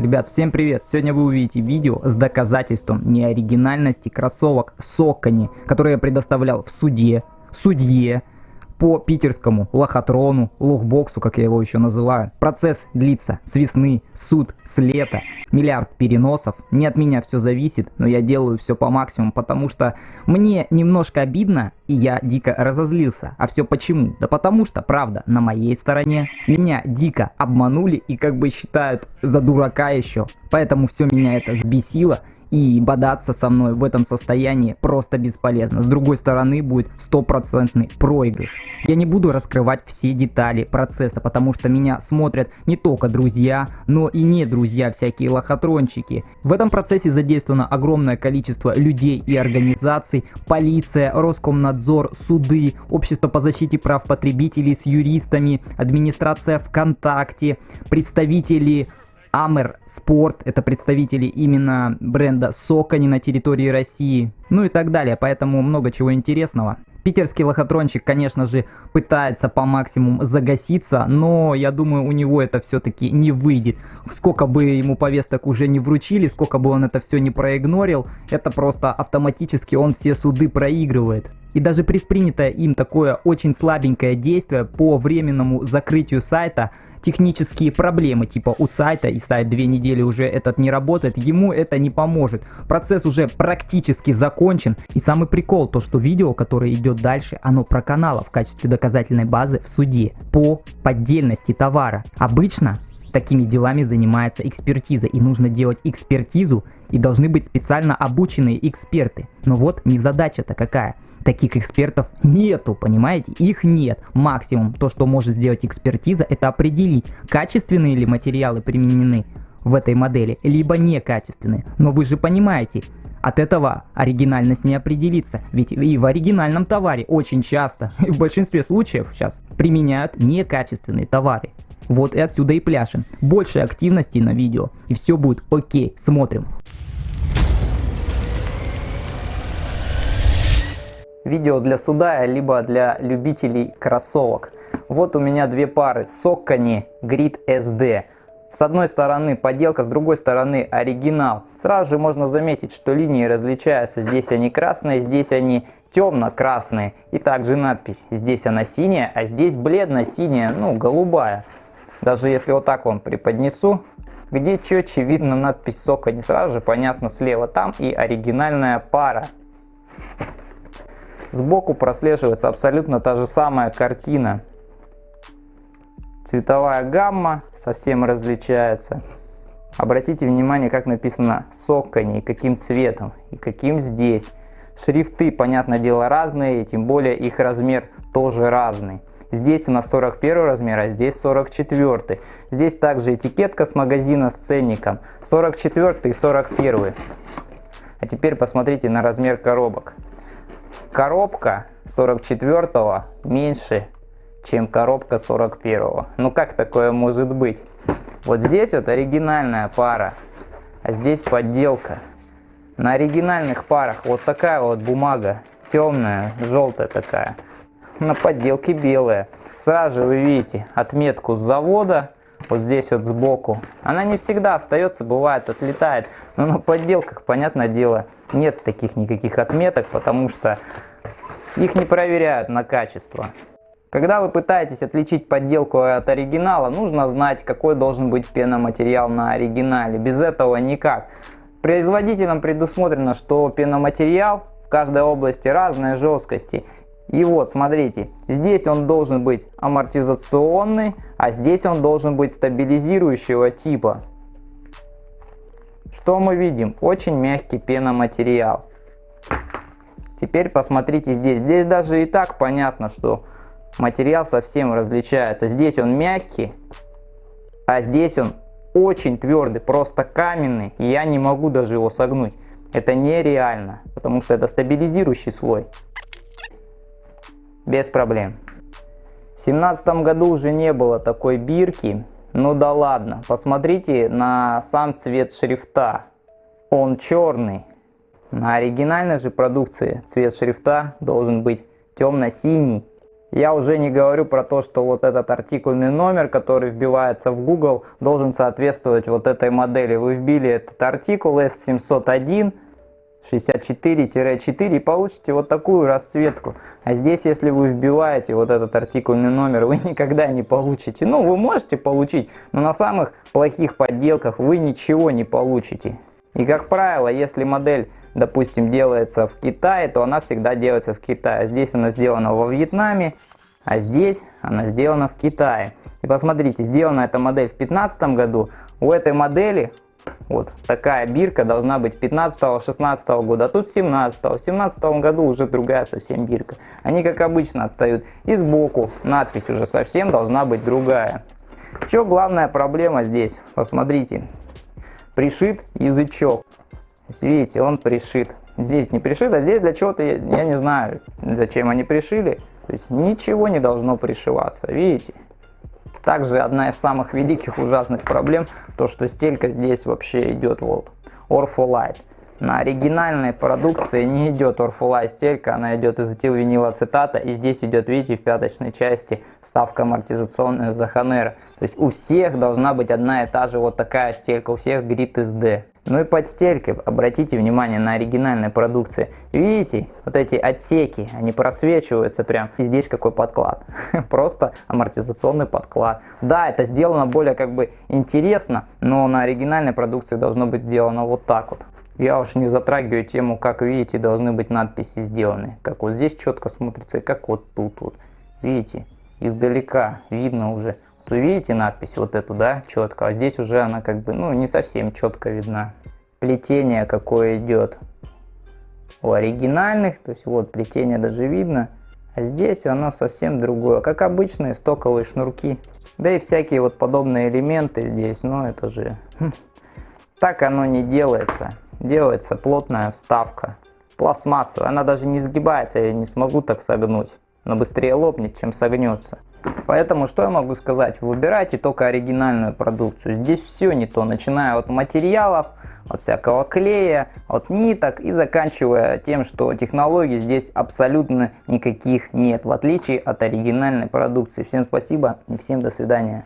Ребят, всем привет! Сегодня вы увидите видео с доказательством неоригинальности кроссовок Saucony, которые я предоставлял в суде, судье, по питерскому лохотрону, лохбоксу, как я его еще называю. Процесс длится с весны, суд с лета, миллиард переносов. Не от меня все зависит, но я делаю все по максимуму, потому что мне немножко обидно, и я дико разозлился. А все почему? Да потому что правда на моей стороне. Меня дико обманули и как бы считают за дурака еще. Поэтому все меня это взбесило. И бодаться со мной в этом состоянии просто бесполезно. С другой стороны будет стопроцентный проигрыш. Я не буду раскрывать все детали процесса, потому что меня смотрят не только друзья, но и не друзья, всякие лохотрончики. В этом процессе задействовано огромное количество людей и организаций. Полиция, Роскомнадзор, суды, Общество по защите прав потребителей с юристами, администрация ВКонтакте, представители Amer Sport, это представители именно бренда Saucony на территории России, ну и так далее, поэтому много чего интересного. Питерский лохотрончик, конечно же, пытается по максимуму загаситься, но я думаю, у него это все-таки не выйдет. Сколько бы ему повесток уже не вручили, сколько бы он это все не проигнорил, это просто автоматически он все суды проигрывает. И даже предпринятое им такое очень слабенькое действие по временному закрытию сайта, технические проблемы типа у сайта, и сайт 2 недели уже этот не работает, ему это не поможет. Процесс уже практически закончен. И самый прикол, то что видео, которое идет дальше, оно про канала в качестве доказательной базы в суде по поддельности товара. Обычно такими делами занимается экспертиза, и нужно делать экспертизу, и должны быть специально обученные эксперты. Но вот незадача-то какая. Таких экспертов нету, понимаете? Их нет. Максимум, то, что может сделать экспертиза, это определить, качественные ли материалы применены в этой модели, либо некачественные. Но вы же понимаете, от этого оригинальность не определится. Ведь и в оригинальном товаре очень часто, и в большинстве случаев сейчас, применяют некачественные товары. Вот и отсюда и пляшем. Больше активности на видео, и все будет окей. Смотрим. Видео для суда, либо для любителей кроссовок. Вот у меня две пары Saucony Grid SD. С одной стороны подделка, с другой стороны оригинал. Сразу же можно заметить, что линии различаются. Здесь они красные, здесь они темно-красные. И также надпись. Здесь она синяя, а здесь бледно-синяя, ну голубая. Даже если вот так вам преподнесу, где четче видно надпись Saucony, сразу же понятно слева. Там и оригинальная пара. Сбоку прослеживается абсолютно та же самая картина. Цветовая гамма совсем различается. Обратите внимание, как написано Saucony, и каким цветом, и каким здесь. Шрифты, понятное дело, разные, тем более их размер тоже разный. Здесь у нас 41 размер, а здесь 44. Здесь также этикетка с магазина с ценником. 44 и 41. А теперь посмотрите на размер коробок. Коробка 44 меньше, чем коробка 41. Ну как такое может быть? Вот здесь вот оригинальная пара, а здесь подделка. На оригинальных парах вот такая вот бумага, темная, желтая такая. На подделке белая. Сразу же вы видите отметку с завода, вот здесь вот сбоку. Она не всегда остается, бывает отлетает. Но на подделках, понятное дело, нет таких никаких отметок, потому что их не проверяют на качество. Когда вы пытаетесь отличить подделку от оригинала, нужно знать, какой должен быть пеноматериал на оригинале. Без этого никак. Производителям предусмотрено, что пеноматериал в каждой области разной жесткости. И вот, смотрите, здесь он должен быть амортизационный, а здесь он должен быть стабилизирующего типа. Что мы видим? Очень мягкий пеноматериал. Теперь посмотрите здесь. Здесь даже и так понятно, что материал совсем различается. Здесь он мягкий, а здесь он очень твердый, просто каменный. И я не могу даже его согнуть. Это нереально, потому что это стабилизирующий слой. Без проблем. В 2017 году уже не было такой бирки. Ну да ладно. Посмотрите на сам цвет шрифта. Он черный. На оригинальной же продукции цвет шрифта должен быть темно-синий. Я уже не говорю про то, что вот этот артикульный номер, который вбивается в Google, должен соответствовать вот этой модели. Вы вбили этот артикул S701 64-4 и получите вот такую расцветку. А здесь, если вы вбиваете вот этот артикульный номер, вы никогда не получите. Ну, вы можете получить, но на самых плохих подделках вы ничего не получите. И, как правило, если модель, допустим, делается в Китае, то она всегда делается в Китае. Здесь она сделана во Вьетнаме, а здесь она сделана в Китае. И посмотрите, сделана эта модель в 2015 году. У этой модели вот такая бирка должна быть 15-16 года, а тут 17-го. В 17 году уже другая совсем бирка. Они, как обычно, отстают. И сбоку надпись уже совсем должна быть другая. Что главная проблема здесь? Посмотрите. Пришит язычок. Видите, он пришит. Здесь не пришит, а здесь для чего-то, я не знаю, зачем они пришили. То есть ничего не должно пришиваться, видите? Также одна из самых великих ужасных проблем, то что стелька здесь вообще идет вот Orfolite. На оригинальной продукции не идет Orfolite стелька, она идет изотилвинилацетата, и здесь идет, видите, в пяточной части вставка амортизационная Заханера. То есть у всех должна быть одна и та же вот такая стелька, у всех Grit SD. Ну и под стелькой обратите внимание на оригинальной продукции. Видите, вот эти отсеки, они просвечиваются прям. И здесь какой подклад. Просто амортизационный подклад. Да, это сделано более как бы интересно, но на оригинальной продукции должно быть сделано вот так вот. Я уж не затрагиваю тему, как видите, должны быть надписи сделаны. Как вот здесь четко смотрится, и как вот тут вот. Видите, издалека видно уже. Вы видите надпись вот эту, да, четко, а здесь уже она как бы, ну, не совсем четко видна. Плетение какое идет у оригинальных, то есть вот плетение даже видно, а здесь оно совсем другое, как обычные стоковые шнурки. Да и всякие вот подобные элементы здесь, но это же так оно не делается. Делается плотная вставка, пластмассовая, она даже не сгибается, я не смогу так согнуть, но быстрее лопнет, чем согнется. Поэтому что я могу сказать? Выбирайте только оригинальную продукцию. Здесь все не то, начиная от материалов, от всякого клея, от ниток и заканчивая тем, что технологий здесь абсолютно никаких нет, в отличие от оригинальной продукции. Всем спасибо и всем до свидания.